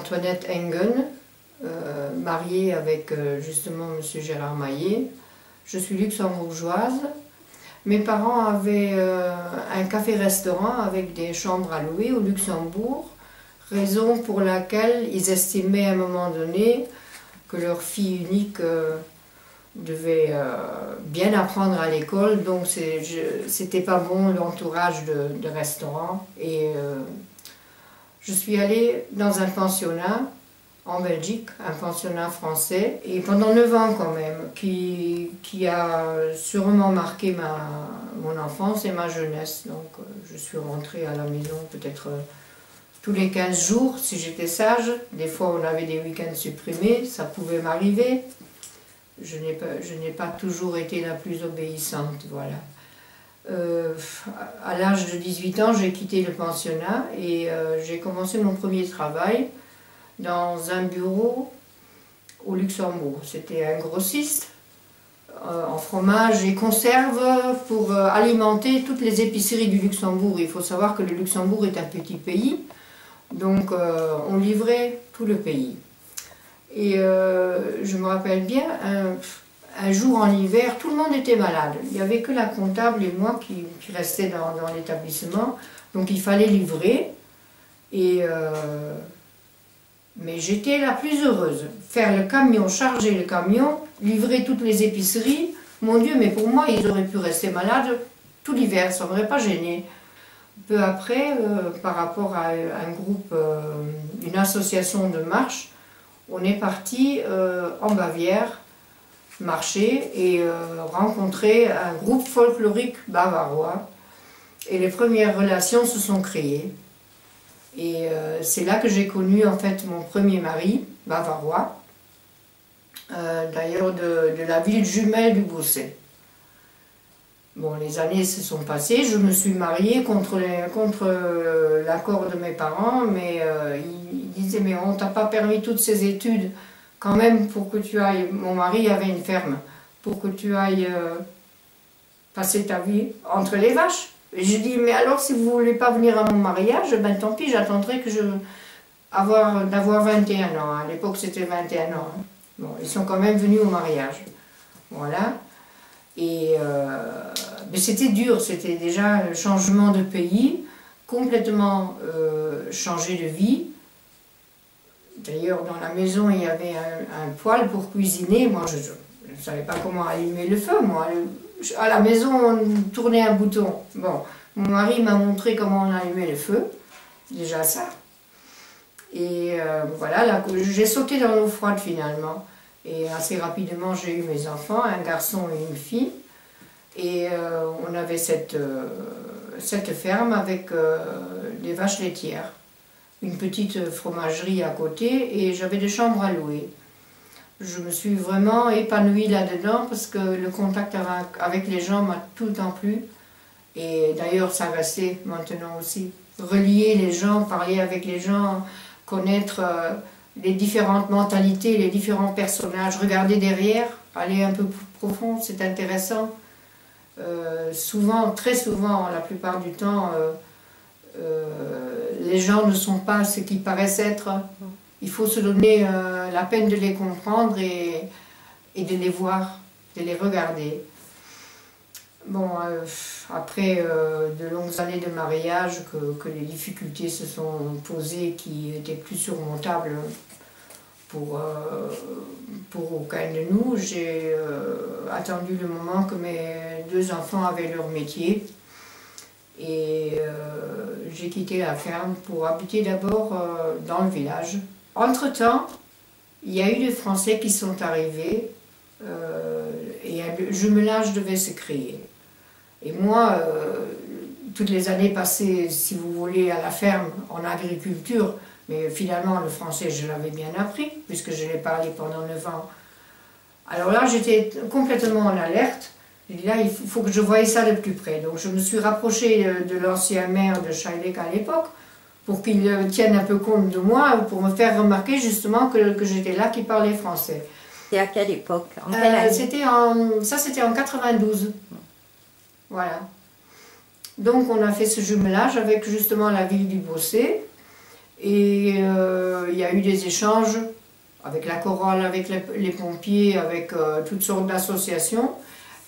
Antoinette Engen, mariée avec justement M. Gérard Maillet. Je suis luxembourgeoise. Mes parents avaient un café-restaurant avec des chambres à louer au Luxembourg, raison pour laquelle ils estimaient à un moment donné que leur fille unique devait bien apprendre à l'école, donc c'était pas bon l'entourage de restaurant. Et je suis allée dans un pensionnat en Belgique, un pensionnat français, et pendant 9 ans quand même, qui a sûrement marqué mon enfance et ma jeunesse. Donc je suis rentrée à la maison peut-être tous les 15 jours, si j'étais sage. Des fois on avait des week-ends supprimés, ça pouvait m'arriver. Je n'ai pas toujours été la plus obéissante, voilà. À l'âge de 18 ans, j'ai quitté le pensionnat et j'ai commencé mon premier travail dans un bureau au Luxembourg. C'était un grossiste en fromage et conserve pour alimenter toutes les épiceries du Luxembourg. Il faut savoir que le Luxembourg est un petit pays, donc on livrait tout le pays. Et je me rappelle bien, un jour en hiver, tout le monde était malade. Il n'y avait que la comptable et moi qui restaient dans l'établissement. Donc il fallait livrer. Mais j'étais la plus heureuse. Faire le camion, charger le camion, livrer toutes les épiceries. Mon Dieu, mais pour moi, ils auraient pu rester malades tout l'hiver, ça ne m'aurait pas gêné. Peu après, par rapport à un groupe, une association de marche, on est parti en Bavière, marcher et rencontrer un groupe folklorique bavarois. Et les premières relations se sont créées. Et c'est là que j'ai connu en fait mon premier mari, bavarois, d'ailleurs de la ville jumelle du Beausset. Bon, les années se sont passées, je me suis mariée contre l'accord de mes parents, mais ils disaient mais on t'a pas permis toutes ces études quand même pour que tu ailles, mon mari avait une ferme, pour que tu ailles passer ta vie entre les vaches. Et je dis mais alors si vous ne voulez pas venir à mon mariage, ben tant pis, j'attendrai que d'avoir 21 ans, à l'époque c'était 21 ans. Bon, ils sont quand même venus au mariage, voilà. Et mais c'était dur, c'était déjà un changement de pays, complètement changé de vie. D'ailleurs, dans la maison, il y avait un poêle pour cuisiner. Moi, je ne savais pas comment allumer le feu. Moi, à la maison, on tournait un bouton. Bon, mon mari m'a montré comment on allumait le feu, déjà ça. Et voilà, là, j'ai sauté dans l'eau froide finalement. Et assez rapidement, j'ai eu mes enfants, un garçon et une fille. Et on avait cette ferme avec des vaches laitières, une petite fromagerie à côté et j'avais des chambres à louer. Je me suis vraiment épanouie là-dedans parce que le contact avec les gens m'a tout le temps plu. Et d'ailleurs, ça restait maintenant aussi. Relier les gens, parler avec les gens, connaître les différentes mentalités, les différents personnages, regarder derrière, aller un peu plus profond, c'est intéressant. Souvent, très souvent, la plupart du temps, les gens ne sont pas ce qu'ils paraissent être. Il faut se donner la peine de les comprendre et de les voir, de les regarder. Bon, après de longues années de mariage, que les difficultés se sont posées qui étaient plus surmontables pour aucun de nous, j'ai attendu le moment que mes 2 enfants avaient leur métier. Et j'ai quitté la ferme pour habiter d'abord dans le village. Entre-temps, il y a eu des Français qui sont arrivés et un jumelage devait se créer. Et moi, toutes les années passées, si vous voulez, à la ferme, en agriculture, mais finalement le français je l'avais bien appris, puisque je l'ai parlé pendant 9 ans. Alors là, j'étais complètement en alerte. Et là, il faut que je voie ça de plus près. Donc je me suis rapprochée de l'ancien maire de Schaerbeek à l'époque, pour qu'il tienne un peu compte de moi, pour me faire remarquer justement que j'étais là, qui parlait français. Et à quelle époque? En quelle année? Ça c'était en 92. Voilà. Donc on a fait ce jumelage avec justement la ville du Beausset. Et il y a eu des échanges avec la chorale, avec les pompiers, avec toutes sortes d'associations.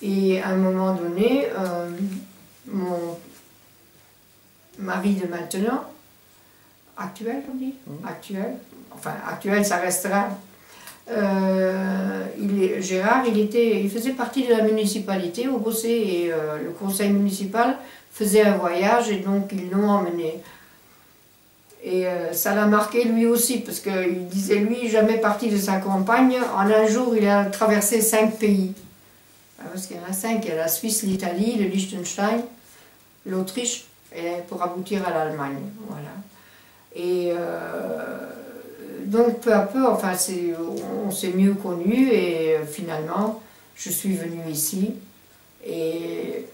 Et à un moment donné, mon mari de maintenant, actuel on dit, actuel, enfin actuel ça restera, Gérard, il faisait partie de la municipalité au Bossé et le conseil municipal faisait un voyage et donc ils l'ont emmené. Et ça l'a marqué lui aussi, parce qu'il disait lui jamais parti de sa campagne. En un jour, il a traversé 5 pays. Parce qu'il y en a 5, il y a la Suisse, l'Italie, le Liechtenstein, l'Autriche, pour aboutir à l'Allemagne. Voilà. Et donc peu à peu, enfin, on s'est mieux connus et finalement, je suis venue ici. Et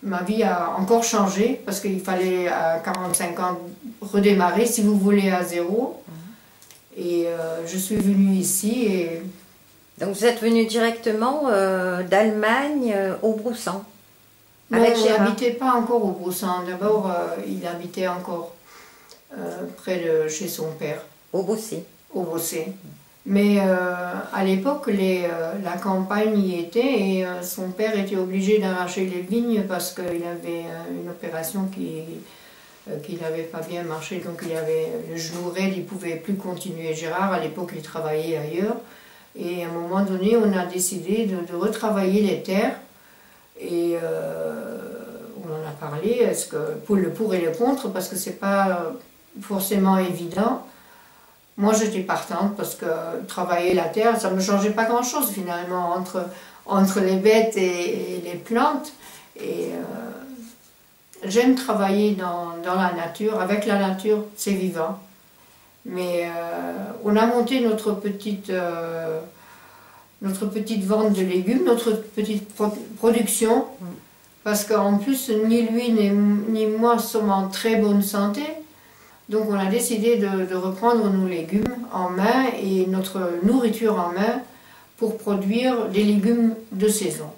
ma vie a encore changé parce qu'il fallait à 45 ans redémarrer si vous voulez à zéro. Et je suis venue ici et... Donc vous êtes venu directement d'Allemagne au Broussan Non, avec on Gérard. n'habitait pas encore au Broussan. D'abord, il habitait encore près de chez son père. Au Bossé. Au Bossé. Mais à l'époque, la campagne y était et son père était obligé d'arracher les vignes parce qu'il avait une opération qui n'avait pas bien marché. Donc il avait le genou raide, il ne pouvait plus continuer. Gérard, à l'époque, il travaillait ailleurs. Et à un moment donné, on a décidé de retravailler les terres. Et on en a parlé, est-ce que pour le pour et le contre, parce que c'est pas forcément évident. Moi, j'étais partante parce que travailler la terre, ça ne me changeait pas grand-chose finalement entre les bêtes et les plantes. Et j'aime travailler dans la nature, avec la nature, c'est vivant. Mais on a monté notre petite vente de légumes, notre petite production, parce qu'en plus, ni lui ni moi sommes en très bonne santé. Donc on a décidé de reprendre nos légumes en main et notre nourriture en main pour produire des légumes de saison.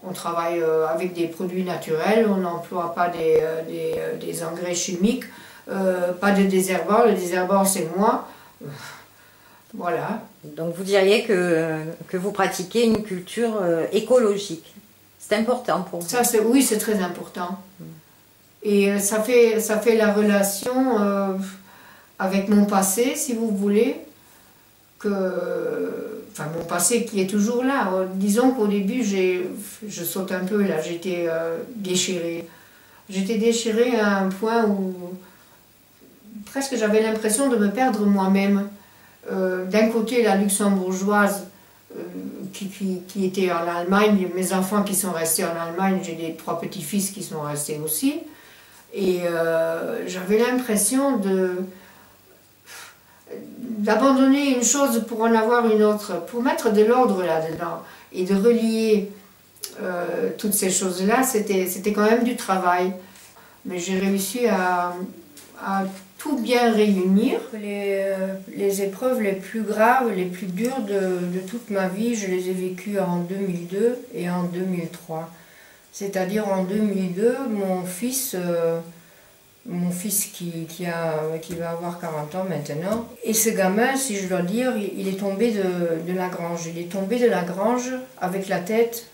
On travaille avec des produits naturels, on n'emploie pas des engrais chimiques, pas de désherbants, le désherbant c'est moi. Voilà. Donc vous diriez que vous pratiquez une culture écologique. C'est important pour vous. Oui, c'est très important. Et ça fait la relation avec mon passé, si vous voulez, enfin mon passé qui est toujours là. Disons qu'au début, je saute un peu là, j'étais déchirée. J'étais déchirée à un point où presque j'avais l'impression de me perdre moi-même. D'un côté, la luxembourgeoise qui était en Allemagne, mes enfants qui sont restés en Allemagne, j'ai 3 petits-fils qui sont restés aussi. Et j'avais l'impression d'abandonner une chose pour en avoir une autre, pour mettre de l'ordre là-dedans et de relier toutes ces choses-là, c'était quand même du travail. Mais j'ai réussi à tout bien réunir. Les épreuves les plus graves, les plus dures de toute ma vie, je les ai vécues en 2002 et en 2003. C'est-à-dire en 2002, mon fils qui va avoir 40 ans maintenant, et ce gamin, si je dois dire, il est tombé de la grange. Il est tombé de la grange avec la tête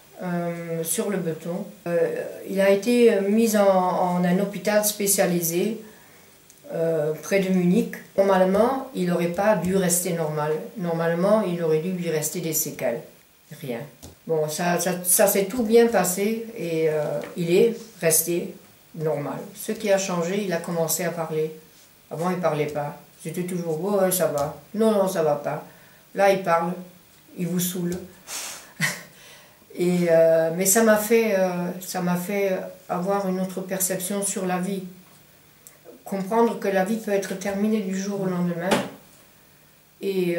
sur le béton. Il a été mis en un hôpital spécialisé près de Munich. Normalement, il n'aurait pas dû rester normal. Normalement, il aurait dû lui rester des séquelles. Rien. Bon, ça s'est tout bien passé et il est resté normal. Ce qui a changé, il a commencé à parler. Avant, il ne parlait pas. C'était toujours « oh, ça va ». Non, non, ça ne va pas. Là, il parle. Il vous saoule. Mais ça m'a fait avoir une autre perception sur la vie. Comprendre que la vie peut être terminée du jour au lendemain. Et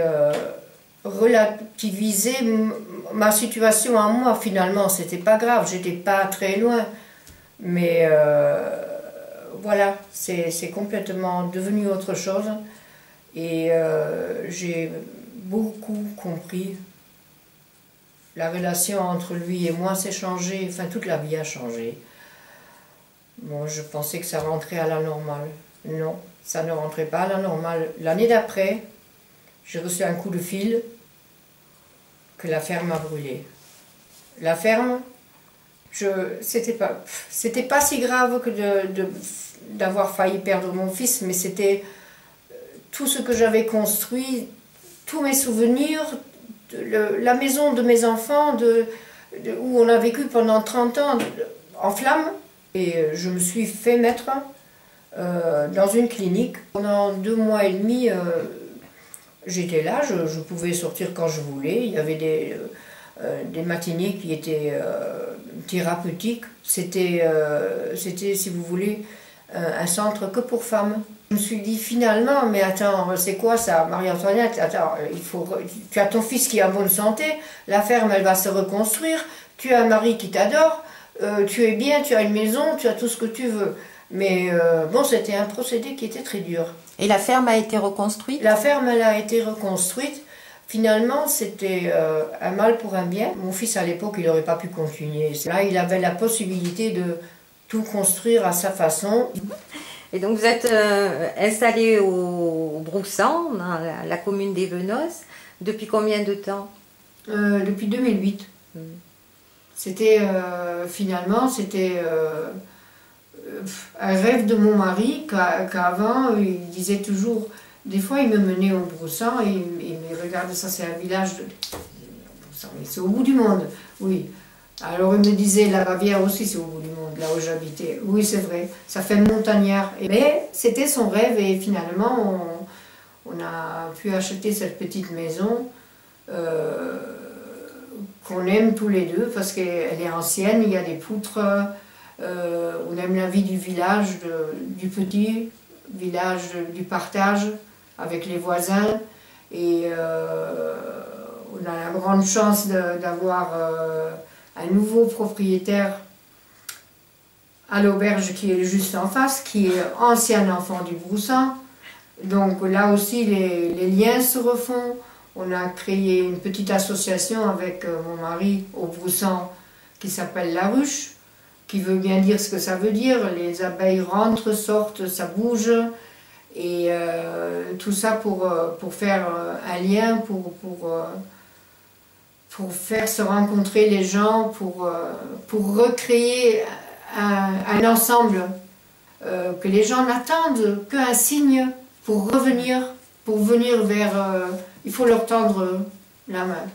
relativiser ma situation à moi, finalement, c'était pas grave, j'étais pas très loin, mais voilà, c'est complètement devenu autre chose, et j'ai beaucoup compris. La relation entre lui et moi s'est changée, enfin toute la vie a changé. Bon, je pensais que ça rentrait à la normale. Non, ça ne rentrait pas à la normale. L'année d'après, j'ai reçu un coup de fil que la ferme a brûlé. La ferme, c'était pas si grave que d'avoir failli perdre mon fils, mais c'était tout ce que j'avais construit, tous mes souvenirs, la maison de mes enfants, où on a vécu pendant 30 ans en flammes. Et je me suis fait mettre dans une clinique. Pendant 2 mois et demi, j'étais là, je pouvais sortir quand je voulais. Il y avait des matinées qui étaient thérapeutiques. C'était, si vous voulez, un centre que pour femmes. Je me suis dit finalement, mais attends, c'est quoi ça, Marie-Antoinette? Attends, tu as ton fils qui est en bonne santé, la ferme elle va se reconstruire, tu as un mari qui t'adore, tu es bien, tu as une maison, tu as tout ce que tu veux. Mais bon, c'était un procédé qui était très dur. Et la ferme a été reconstruite? La ferme elle a été reconstruite. Finalement, c'était un mal pour un bien. Mon fils à l'époque, il n'aurait pas pu continuer. Là, il avait la possibilité de tout construire à sa façon. Et donc vous êtes installé au Broussan, dans la commune d'Évenos, depuis combien de temps? Depuis 2008. C'était finalement, c'était un rêve de mon mari, qu'avant, il disait toujours, des fois il me menait au Broussan et il me regardait, ça c'est un village de Broussan, mais c'est au bout du monde, oui. Alors il me disait, la Bavière aussi c'est au bout du monde, là où j'habitais. Oui c'est vrai, ça fait montagnard. Mais c'était son rêve et finalement on a pu acheter cette petite maison qu'on aime tous les deux parce qu'elle est ancienne, il y a des poutres, on aime la vie du village, du petit village du partage avec les voisins et on a la grande chance d'avoir un nouveau propriétaire à l'auberge qui est juste en face, qui est ancien enfant du Broussan. Donc là aussi les liens se refont. On a créé une petite association avec mon mari au Broussan qui s'appelle La Ruche, qui veut bien dire ce que ça veut dire. Les abeilles rentrent, sortent, ça bouge. Et tout ça pour faire un lien, pour faire se rencontrer les gens, pour recréer un ensemble que les gens n'attendent qu'un signe pour revenir, pour venir vers... il faut leur tendre la main.